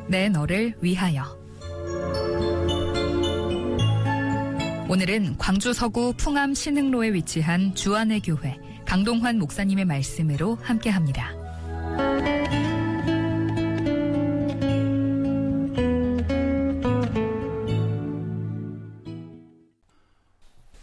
내 너를 위하여. 오늘은 광주 서구 풍암 신흥로에 위치한 주안의 교회 강동환 목사님의 말씀으로 함께합니다.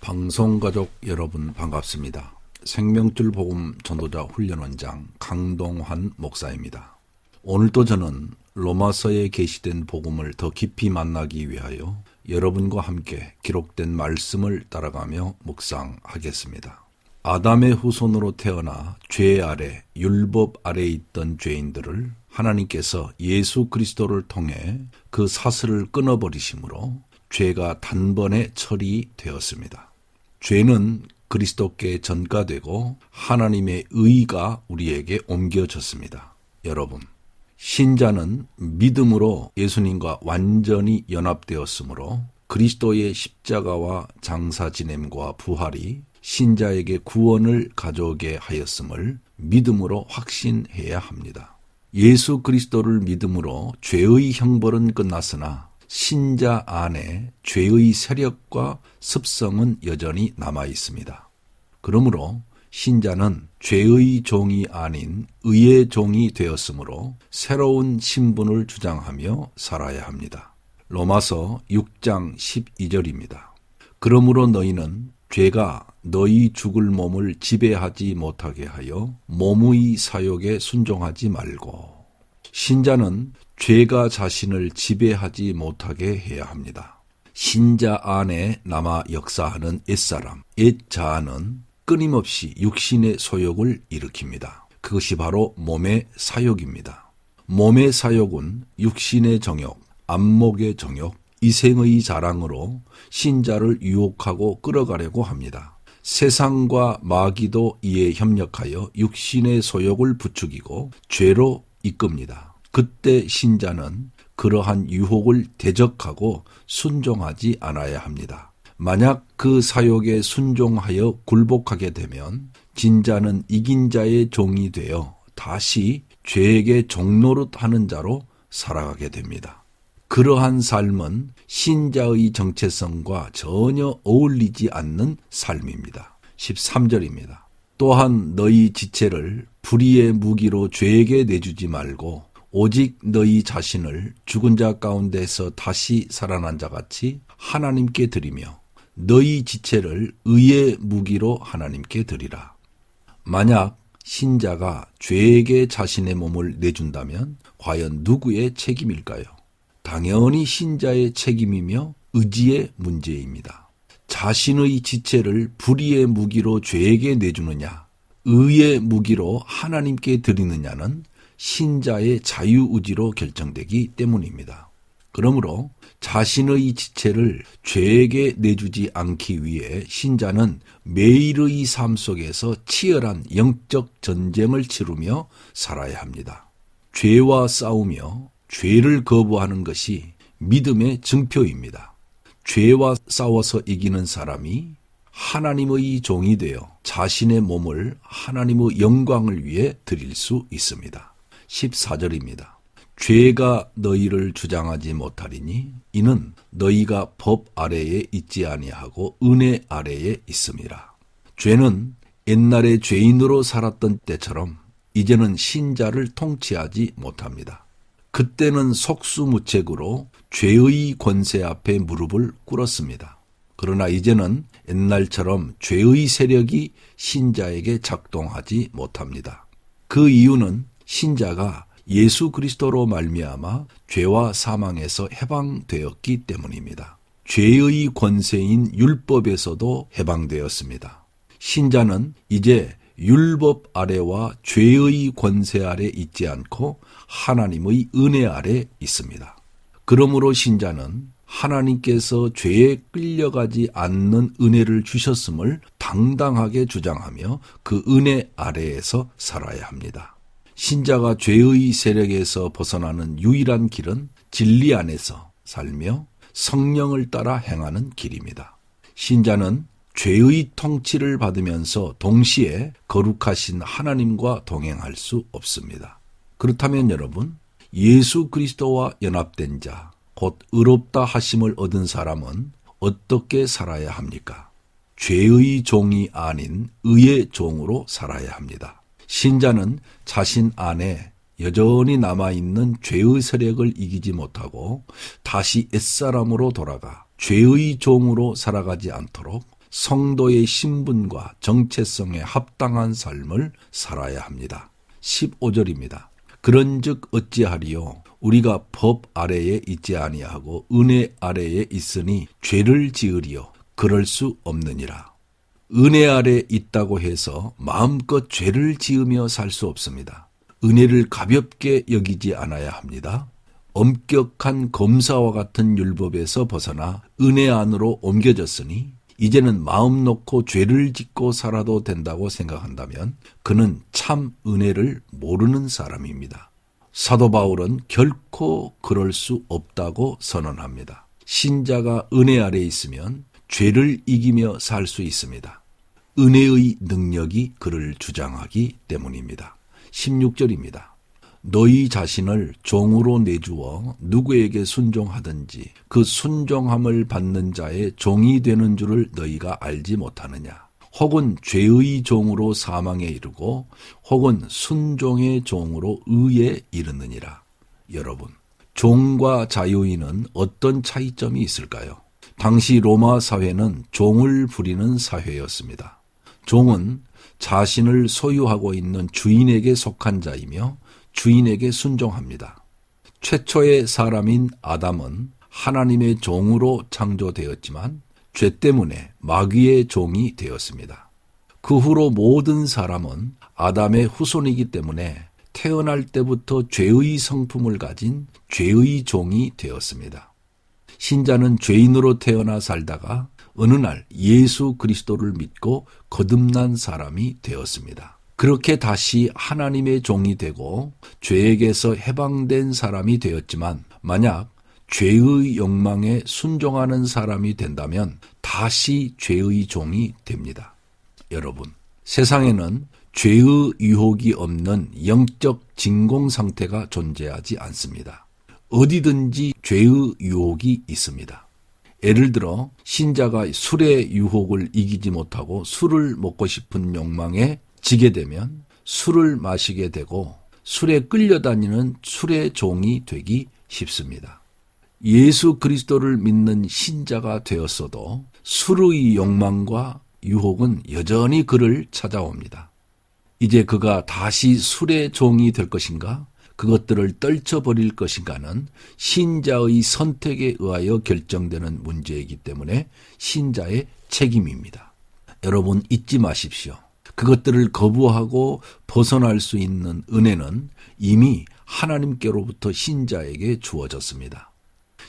방송가족 여러분 반갑습니다. 생명줄 복음 전도자 훈련원장 강동환 목사입니다. 오늘도 저는 로마서에 게시된 복음을 더 깊이 만나기 위하여 여러분과 함께 기록된 말씀을 따라가며 묵상하겠습니다. 아담의 후손으로 태어나 죄 아래, 율법 아래에 있던 죄인들을 하나님께서 예수 그리스도를 통해 그 사슬을 끊어버리심으로 죄가 단번에 처리되었습니다. 죄는 그리스도께 전가되고 하나님의 의가 우리에게 옮겨졌습니다. 여러분, 신자는 믿음으로 예수님과 완전히 연합되었으므로 그리스도의 십자가와 장사 지냄과 부활이 신자에게 구원을 가져오게 하였음을 믿음으로 확신해야 합니다. 예수 그리스도를 믿음으로 죄의 형벌은 끝났으나 신자 안에 죄의 세력과 습성은 여전히 남아 있습니다. 그러므로 신자는 죄의 종이 아닌 의의 종이 되었으므로 새로운 신분을 주장하며 살아야 합니다. 로마서 6장 12절입니다. 그러므로 너희는 죄가 너희 죽을 몸을 지배하지 못하게 하여 몸의 사욕에 순종하지 말고. 신자는 죄가 자신을 지배하지 못하게 해야 합니다. 신자 안에 남아 역사하는 옛사람, 옛자아는 끊임없이 육신의 소욕을 일으킵니다. 그것이 바로 몸의 사욕입니다. 몸의 사욕은 육신의 정욕, 안목의 정욕, 이생의 자랑으로 신자를 유혹하고 끌어가려고 합니다. 세상과 마귀도 이에 협력하여 육신의 소욕을 부추기고 죄로 이끕니다. 그때 신자는 그러한 유혹을 대적하고 순종하지 않아야 합니다. 만약 그 사욕에 순종하여 굴복하게 되면 진자는 이긴 자의 종이 되어 다시 죄에게 종노릇하는 자로 살아가게 됩니다. 그러한 삶은 신자의 정체성과 전혀 어울리지 않는 삶입니다. 13절입니다. 또한 너희 지체를 불의의 무기로 죄에게 내주지 말고 오직 너희 자신을 죽은 자 가운데서 다시 살아난 자같이 하나님께 드리며 너희 지체를 의의 무기로 하나님께 드리라. 만약 신자가 죄에게 자신의 몸을 내준다면 과연 누구의 책임일까요? 당연히 신자의 책임이며 의지의 문제입니다. 자신의 지체를 불의의 무기로 죄에게 내주느냐, 의의 무기로 하나님께 드리느냐는 신자의 자유의지로 결정되기 때문입니다. 그러므로 자신의 지체를 죄에게 내주지 않기 위해 신자는 매일의 삶 속에서 치열한 영적 전쟁을 치르며 살아야 합니다. 죄와 싸우며 죄를 거부하는 것이 믿음의 증표입니다. 죄와 싸워서 이기는 사람이 하나님의 종이 되어 자신의 몸을 하나님의 영광을 위해 드릴 수 있습니다. 14절입니다. 죄가 너희를 주장하지 못하리니 이는 너희가 법 아래에 있지 아니하고 은혜 아래에 있음이라. 죄는 옛날에 죄인으로 살았던 때처럼 이제는 신자를 통치하지 못합니다. 그때는 속수무책으로 죄의 권세 앞에 무릎을 꿇었습니다. 그러나 이제는 옛날처럼 죄의 세력이 신자에게 작동하지 못합니다. 그 이유는 신자가 예수 그리스도로 말미암아 죄와 사망에서 해방되었기 때문입니다. 죄의 권세인 율법에서도 해방되었습니다. 신자는 이제 율법 아래와 죄의 권세 아래 있지 않고 하나님의 은혜 아래 있습니다. 그러므로 신자는 하나님께서 죄에 끌려가지 않는 은혜를 주셨음을 당당하게 주장하며 그 은혜 아래에서 살아야 합니다. 신자가 죄의 세력에서 벗어나는 유일한 길은 진리 안에서 살며 성령을 따라 행하는 길입니다. 신자는 죄의 통치를 받으면서 동시에 거룩하신 하나님과 동행할 수 없습니다. 그렇다면 여러분, 예수 그리스도와 연합된 자, 곧 의롭다 하심을 얻은 사람은 어떻게 살아야 합니까? 죄의 종이 아닌 의의 종으로 살아야 합니다. 신자는 자신 안에 여전히 남아있는 죄의 세력을 이기지 못하고 다시 옛사람으로 돌아가 죄의 종으로 살아가지 않도록 성도의 신분과 정체성에 합당한 삶을 살아야 합니다. 15절입니다. 그런즉 어찌하리요? 우리가 법 아래에 있지 아니하고 은혜 아래에 있으니 죄를 지으리요? 그럴 수 없느니라. 은혜 아래 있다고 해서 마음껏 죄를 지으며 살 수 없습니다. 은혜를 가볍게 여기지 않아야 합니다. 엄격한 검사와 같은 율법에서 벗어나 은혜 안으로 옮겨졌으니 이제는 마음 놓고 죄를 짓고 살아도 된다고 생각한다면 그는 참 은혜를 모르는 사람입니다. 사도 바울은 결코 그럴 수 없다고 선언합니다. 신자가 은혜 아래 있으면 죄를 이기며 살 수 있습니다. 은혜의 능력이 그를 주장하기 때문입니다. 16절입니다. 너희 자신을 종으로 내주어 누구에게 순종하든지 그 순종함을 받는 자의 종이 되는 줄을 너희가 알지 못하느냐. 혹은 죄의 종으로 사망에 이르고 혹은 순종의 종으로 의에 이르느니라. 여러분, 종과 자유인은 어떤 차이점이 있을까요? 당시 로마 사회는 종을 부리는 사회였습니다. 종은 자신을 소유하고 있는 주인에게 속한 자이며 주인에게 순종합니다. 최초의 사람인 아담은 하나님의 종으로 창조되었지만 죄 때문에 마귀의 종이 되었습니다. 그 후로 모든 사람은 아담의 후손이기 때문에 태어날 때부터 죄의 성품을 가진 죄의 종이 되었습니다. 신자는 죄인으로 태어나 살다가 어느 날 예수 그리스도를 믿고 거듭난 사람이 되었습니다. 그렇게 다시 하나님의 종이 되고 죄에게서 해방된 사람이 되었지만 만약 죄의 욕망에 순종하는 사람이 된다면 다시 죄의 종이 됩니다. 여러분, 세상에는 죄의 유혹이 없는 영적 진공 상태가 존재하지 않습니다. 어디든지 죄의 유혹이 있습니다. 예를 들어 신자가 술의 유혹을 이기지 못하고 술을 먹고 싶은 욕망에 지게 되면 술을 마시게 되고 술에 끌려다니는 술의 종이 되기 쉽습니다. 예수 그리스도를 믿는 신자가 되었어도 술의 욕망과 유혹은 여전히 그를 찾아옵니다. 이제 그가 다시 술의 종이 될 것인가? 그것들을 떨쳐버릴 것인가는 신자의 선택에 의하여 결정되는 문제이기 때문에 신자의 책임입니다. 여러분 잊지 마십시오. 그것들을 거부하고 벗어날 수 있는 은혜는 이미 하나님께로부터 신자에게 주어졌습니다.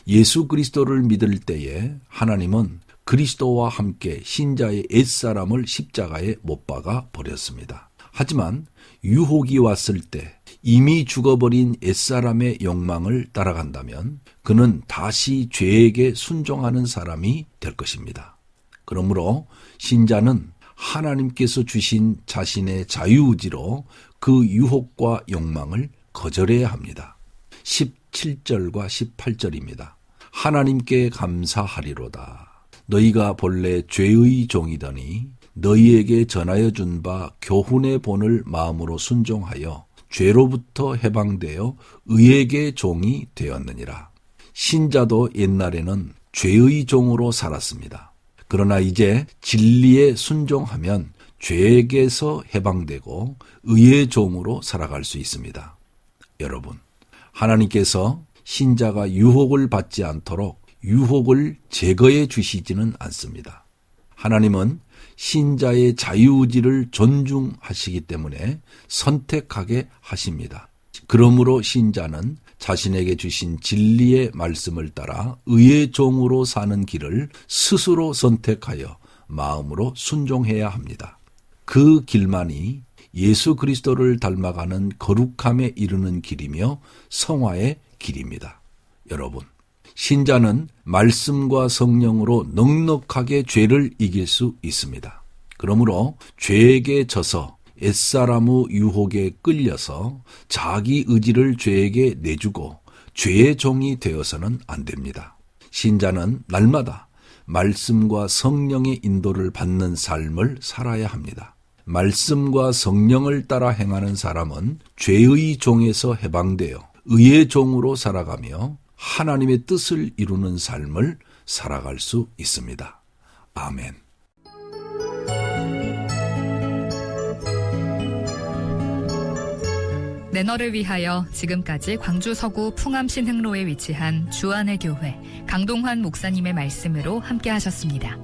예수 그리스도를 믿을 때에 하나님은 그리스도와 함께 신자의 옛사람을 십자가에 못 박아 버렸습니다. 하지만 유혹이 왔을 때 이미 죽어버린 옛사람의 욕망을 따라간다면 그는 다시 죄에게 순종하는 사람이 될 것입니다. 그러므로 신자는 하나님께서 주신 자신의 자유의지로 그 유혹과 욕망을 거절해야 합니다. 17절과 18절입니다. 하나님께 감사하리로다. 너희가 본래 죄의 종이더니 너희에게 전하여 준 바 교훈의 본을 마음으로 순종하여 죄로부터 해방되어 의에게 종이 되었느니라. 신자도 옛날에는 죄의 종으로 살았습니다. 그러나 이제 진리에 순종하면 죄에게서 해방되고 의의 종으로 살아갈 수 있습니다. 여러분, 하나님께서 신자가 유혹을 받지 않도록 유혹을 제거해 주시지는 않습니다. 하나님은 신자의 자유의지를 존중하시기 때문에 선택하게 하십니다. 그러므로 신자는 자신에게 주신 진리의 말씀을 따라 의의 종으로 사는 길을 스스로 선택하여 마음으로 순종해야 합니다. 그 길만이 예수 그리스도를 닮아가는 거룩함에 이르는 길이며 성화의 길입니다. 여러분, 신자는 말씀과 성령으로 넉넉하게 죄를 이길 수 있습니다. 그러므로 죄에게 져서 옛사람의 유혹에 끌려서 자기 의지를 죄에게 내주고 죄의 종이 되어서는 안 됩니다. 신자는 날마다 말씀과 성령의 인도를 받는 삶을 살아야 합니다. 말씀과 성령을 따라 행하는 사람은 죄의 종에서 해방되어 의의 종으로 살아가며 하나님의 뜻을 이루는 삶을 살아갈 수 있습니다. 아멘. 내 너를 위하여 지금까지 광주 서구 풍암신흥로에 위치한 주안의 교회 강동환 목사님의 말씀으로 함께 하셨습니다.